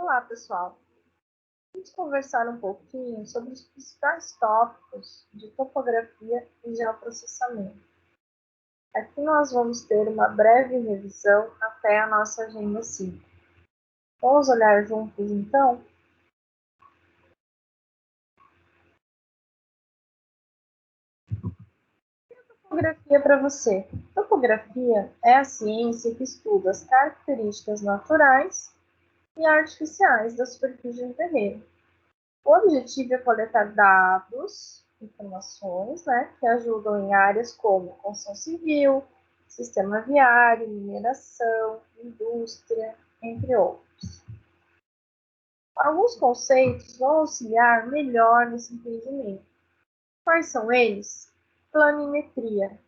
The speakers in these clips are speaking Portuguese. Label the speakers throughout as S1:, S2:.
S1: Olá, pessoal. Vamos conversar um pouquinho sobre os principais tópicos de topografia e geoprocessamento. Aqui nós vamos ter uma breve revisão até a nossa agenda 5. Vamos olhar juntos, então? Topografia para você. Topografia é a ciência que estuda as características naturais e artificiais da superfície de um terreno. O objetivo é coletar dados, informações, que ajudam em áreas como construção civil, sistema viário, mineração, indústria, entre outros. Alguns conceitos vão auxiliar melhor nesse entendimento. Quais são eles? Planimetria.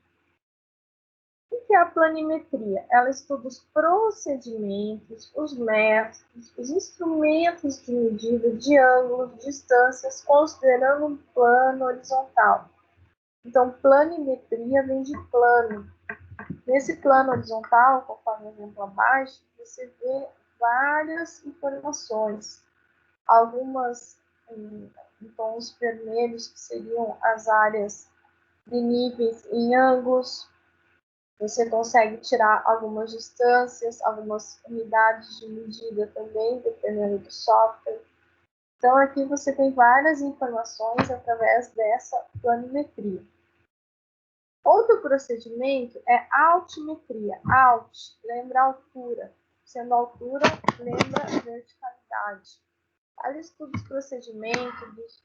S1: O que é a planimetria? Ela estuda os procedimentos, os métodos, os instrumentos de medida de ângulos, distâncias, considerando um plano horizontal. Então, planimetria vem de plano. Nesse plano horizontal, conforme o exemplo abaixo, você vê várias informações. Algumas em tons vermelhos, que seriam as áreas de níveis em ângulos. Você consegue tirar algumas distâncias, algumas unidades de medida também, dependendo do software. Então, aqui você tem várias informações através dessa planimetria. Outro procedimento é altimetria. Alt, lembra altura. Sendo altura, lembra verticalidade. Ela estuda os procedimentos,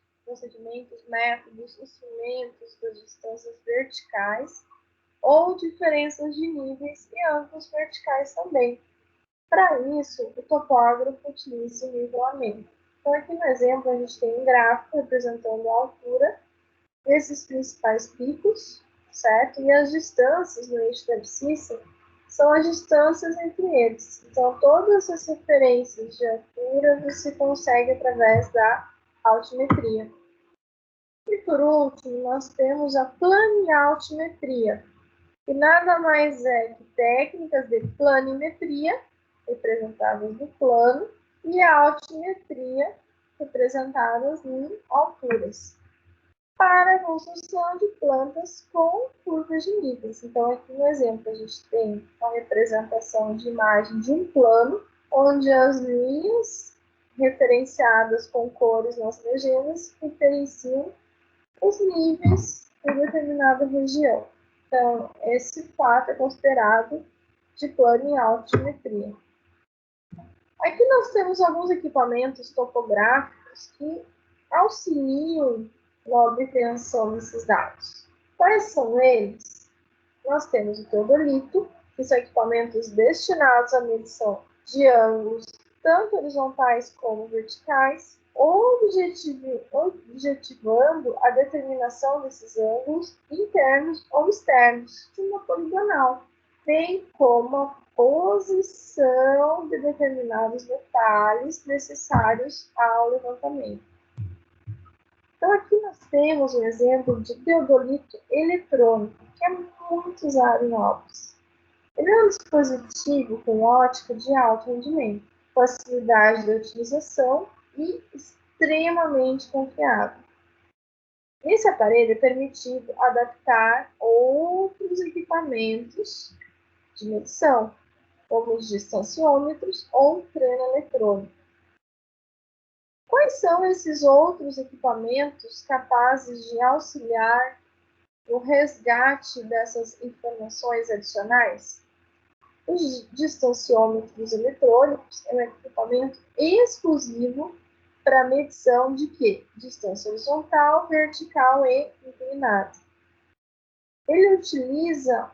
S1: métodos, instrumentos das distâncias verticais ou diferenças de níveis e ângulos verticais também. Para isso, o topógrafo utiliza o nivelamento. Então, aqui no exemplo, a gente tem um gráfico representando a altura desses principais picos, certo? E as distâncias no eixo da abscissa são as distâncias entre eles. Então, todas as referências de altura você consegue através da altimetria. E, por último, nós temos a planialtimetria, que nada mais é que técnicas de planimetria, representadas no plano, e a altimetria, representadas em alturas, para a construção de plantas com curvas de níveis. Então, aqui no exemplo, a gente tem uma representação de imagem de um plano, onde as linhas referenciadas com cores nas legendas referenciam os níveis em determinada região. Então, esse fato é considerado de plano em altimetria. Aqui nós temos alguns equipamentos topográficos que auxiliam na obtenção desses dados. Quais são eles? Nós temos o teodolito, que são equipamentos destinados à medição de ângulos, tanto horizontais como verticais, objetivando a determinação desses ângulos internos ou externos de uma poligonal, bem como a posição de determinados detalhes necessários ao levantamento. Então, aqui nós temos um exemplo de teodolito eletrônico, que é muito usado em obras. Ele é um dispositivo com ótica de alto rendimento, facilidade de utilização e extremamente confiável. Nesse aparelho é permitido adaptar outros equipamentos de medição, como os distanciômetros ou treino eletrônico. Quais são esses outros equipamentos capazes de auxiliar no resgate dessas informações adicionais? Os distanciômetros eletrônicos é um equipamento exclusivo para medição de quê? Distância horizontal, vertical e inclinada. Ele utiliza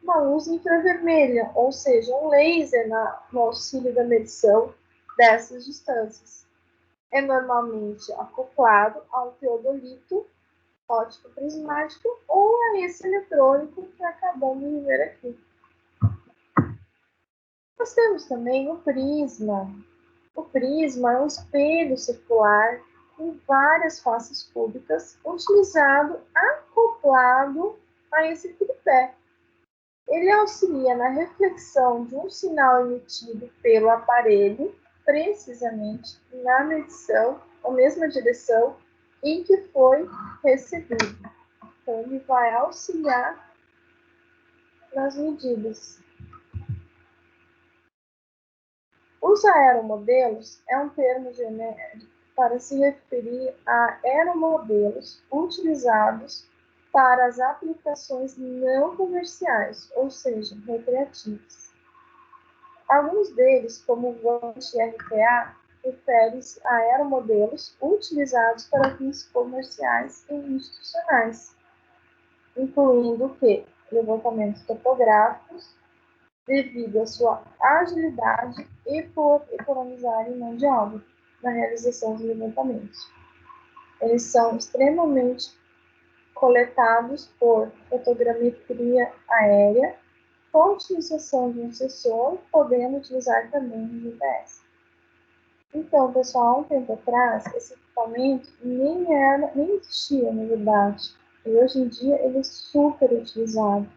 S1: uma luz infravermelha, ou seja, um laser no auxílio da medição dessas distâncias. É normalmente acoplado ao teodolito óptico prismático ou a esse eletrônico que acabamos de ver aqui. Nós temos também o prisma. O prisma é um espelho circular com várias faces cúbicas, utilizado acoplado a esse tripé. Ele auxilia na reflexão de um sinal emitido pelo aparelho precisamente na medição, a mesma direção em que foi recebido. Então, ele vai auxiliar nas medidas. Os aeromodelos é um termo genérico para se referir a aeromodelos utilizados para as aplicações não comerciais, ou seja, recreativas. Alguns deles, como o volante RPA, referem-se a aeromodelos utilizados para fins comerciais e institucionais, incluindo o quê? Levantamentos topográficos, devido à sua agilidade e por economizarem mão de obra na realização dos levantamentos. Eles são extremamente coletados por fotogrametria aérea, com utilização de um sensor, podendo utilizar também o GPS. Então, pessoal, há um tempo atrás, esse equipamento nem existia, na verdade. E hoje em dia ele é super utilizado.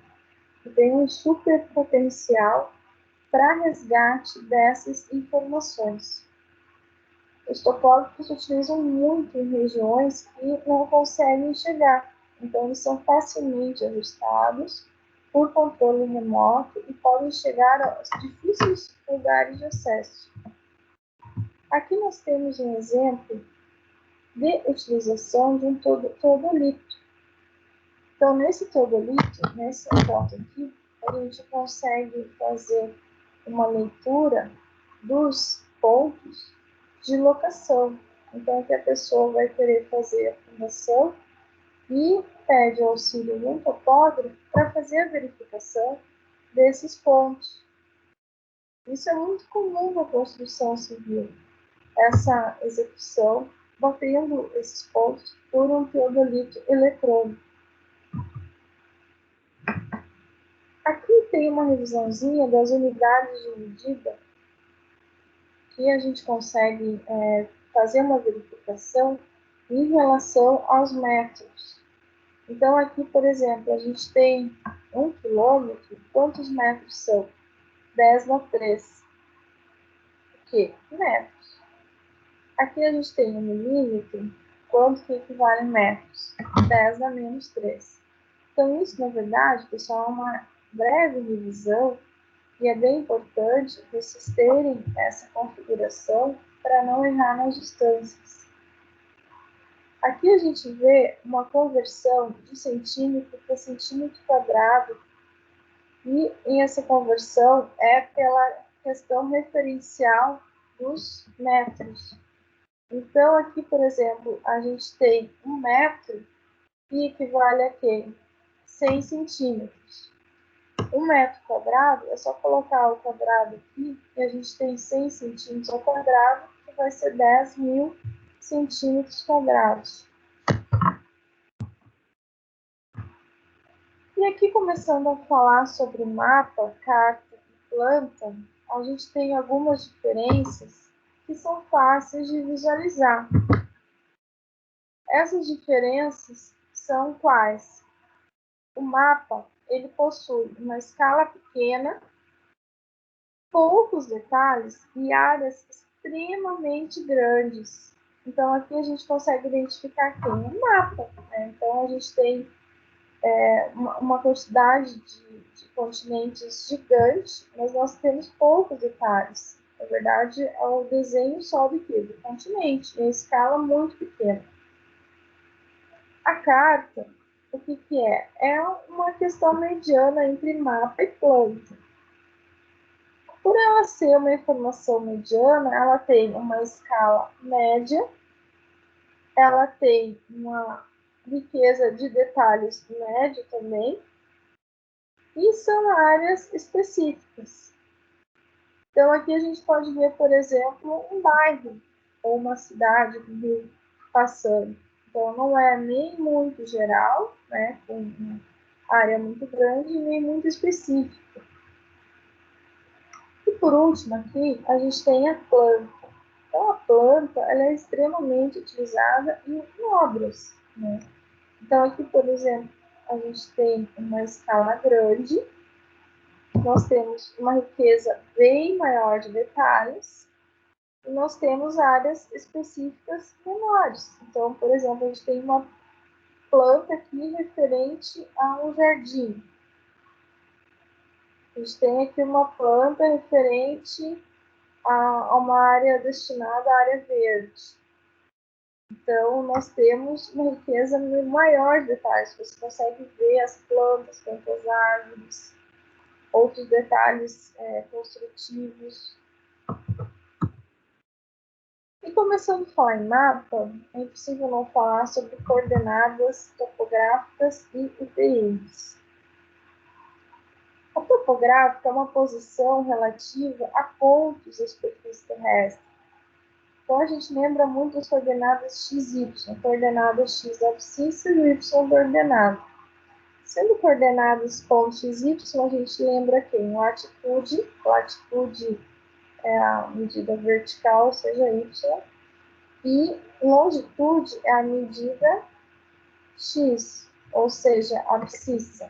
S1: E tem um super potencial para resgate dessas informações. Os topógrafos utilizam muito em regiões que não conseguem chegar, então eles são facilmente ajustados por controle remoto e podem chegar aos difíceis lugares de acesso. Aqui nós temos um exemplo de utilização de um teodolito. Então, nesse teodolito, nessa foto aqui, a gente consegue fazer uma leitura dos pontos de locação. Então, que a pessoa vai querer fazer a fundação e pede o auxílio de um topógrafo para fazer a verificação desses pontos. Isso é muito comum na construção civil, essa execução batendo esses pontos por um teodolito eletrônico. Aqui tem uma revisãozinha das unidades de medida que a gente consegue fazer uma verificação em relação aos metros. Então, aqui, por exemplo, a gente tem 1 quilômetro, quantos metros são? 10 na 3. O quê? Metros. Aqui a gente tem 1 milímetro, quanto que equivale em metros? 10 na menos 3. Então, isso, na verdade, pessoal, é uma breve revisão e é bem importante vocês terem essa configuração para não errar nas distâncias. Aqui a gente vê uma conversão de centímetro para centímetro quadrado e essa conversão é pela questão referencial dos metros. Então, aqui, por exemplo, a gente tem 1 metro que equivale a quê? 100 centímetros. 1 metro quadrado, é só colocar o quadrado aqui, e a gente tem 100 centímetros ao quadrado, que vai ser 10.000 centímetros quadrados. E aqui, começando a falar sobre mapa, carta e planta, a gente tem algumas diferenças que são fáceis de visualizar. Essas diferenças são quais? O mapa, ele possui uma escala pequena, poucos detalhes e áreas extremamente grandes. Então, aqui a gente consegue identificar quem? Um mapa. Né? Então, a gente tem uma quantidade de continentes gigante, mas nós temos poucos detalhes. Na verdade, o desenho só do continente, em escala muito pequena. A carta, o que é? É uma questão mediana entre mapa e planta. Por ela ser uma informação mediana, ela tem uma escala média, ela tem uma riqueza de detalhes médio também, e são áreas específicas. Então, aqui a gente pode ver, por exemplo, um bairro ou uma cidade passando. Então, não é nem muito geral, né, com uma área muito grande, nem muito específica. E por último aqui, a gente tem a planta. Então, a planta ela é extremamente utilizada em obras. Né? Então, aqui, por exemplo, a gente tem uma escala grande, nós temos uma riqueza bem maior de detalhes, E nós temos áreas específicas menores. Então, por exemplo, a gente tem uma planta aqui referente a um jardim. A gente tem aqui uma planta referente a uma área destinada à área verde. Então, nós temos uma riqueza maior de detalhes. Você consegue ver as plantas, as árvores, outros detalhes construtivos. E começando a falar em mapa, é impossível não falar sobre coordenadas topográficas e UTMs. A topográfica é uma posição relativa a pontos da superfície terrestre. Então, a gente lembra muito das coordenadas x, y, coordenada x da abscissa e o y do ordenado. Sendo coordenadas pontos x, y, a gente lembra quem? Latitude é a medida vertical, ou seja, y, e longitude é a medida x, ou seja, a abscissa.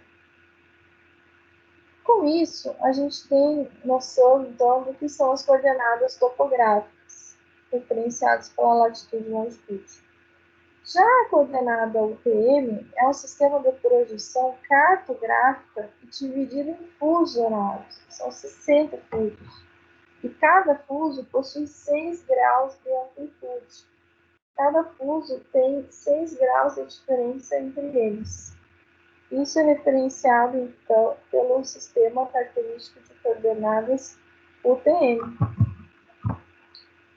S1: Com isso, a gente tem noção, então, do que são as coordenadas topográficas, referenciadas pela latitude e longitude. Já a coordenada UTM é um sistema de projeção cartográfica dividido em fusos horários, são 60 fusos, e cada fuso possui 6 graus de amplitude. Cada fuso tem 6 graus de diferença entre eles. Isso é referenciado, então, pelo sistema característico de coordenadas UTM.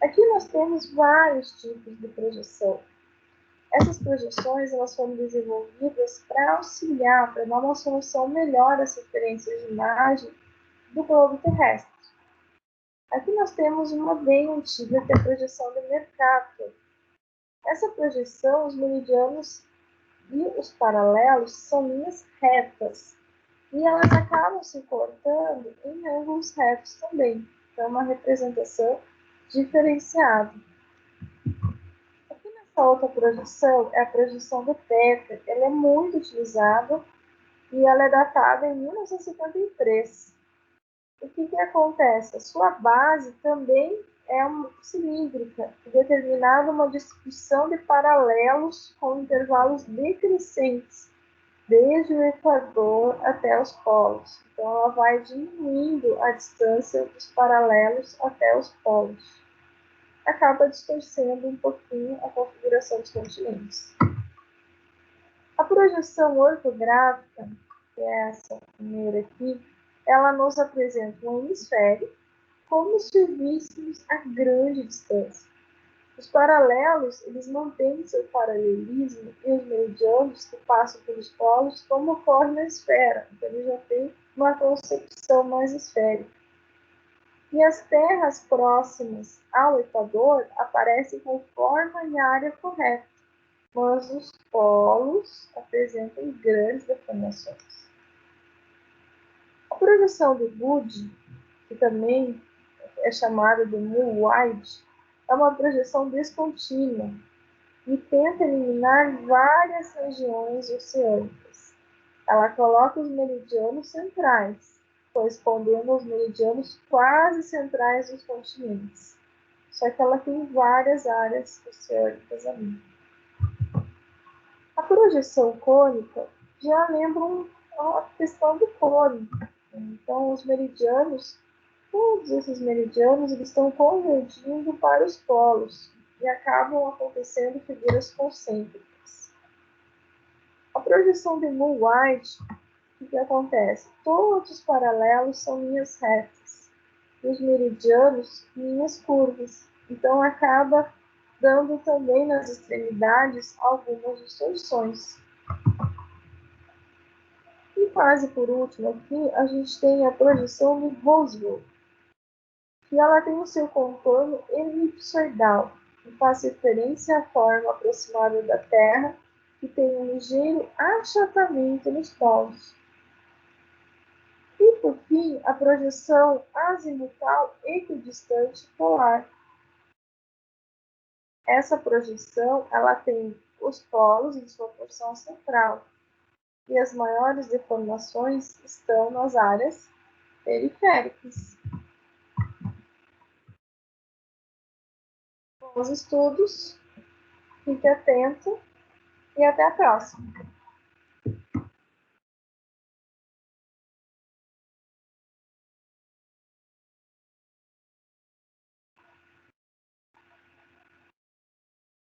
S1: Aqui nós temos vários tipos de projeção. Essas projeções elas foram desenvolvidas para auxiliar, para dar uma solução melhor às referências de imagem do globo terrestre. Aqui nós temos uma bem antiga, que é a projeção de Mercator. Essa projeção, os meridianos e os paralelos são linhas retas, e elas acabam se cortando em ângulos retos também. Então, é uma representação diferenciada. Aqui nessa outra projeção, é a projeção do Peter. Ela é muito utilizada e ela é datada em 1953. O que acontece? A sua base também é cilíndrica, determinada uma distribuição de paralelos com intervalos decrescentes, desde o Equador até os polos. Então, ela vai diminuindo a distância dos paralelos até os polos. Acaba distorcendo um pouquinho a configuração dos continentes. A projeção ortográfica, que é essa primeira aqui, ela nos apresenta um hemisfério como se víssemos a grande distância. Os paralelos, eles mantêm seu paralelismo e os meridianos que passam pelos polos como ocorre na esfera. Então, ele já tem uma concepção mais esférica. E as terras próximas ao Equador aparecem com forma e área correta, mas os polos apresentam grandes deformações. A projeção de Wood, que também é chamada de Moore-Wide, é uma projeção descontínua e tenta eliminar várias regiões oceânicas. Ela coloca os meridianos centrais, correspondendo aos meridianos quase centrais dos continentes. Só que ela tem várias áreas oceânicas ali. A projeção cônica já lembra a questão do cone. Então, os meridianos, todos esses meridianos, eles estão convergindo para os polos e acabam acontecendo figuras concêntricas. A projeção de Moore-Wide, o que acontece? Todos os paralelos são linhas retas e os meridianos, linhas curvas. Então, acaba dando também nas extremidades algumas distorções. E quase por último aqui, a gente tem a projeção de Roosevelt, que ela tem o seu contorno elipsoidal, que faz referência à forma aproximada da Terra, que tem um ligeiro achatamento nos polos. E, por fim, a projeção azimutal equidistante polar. Essa projeção ela tem os polos em sua porção central, e as maiores deformações estão nas áreas periféricas. Bons estudos, fique atento e até a próxima.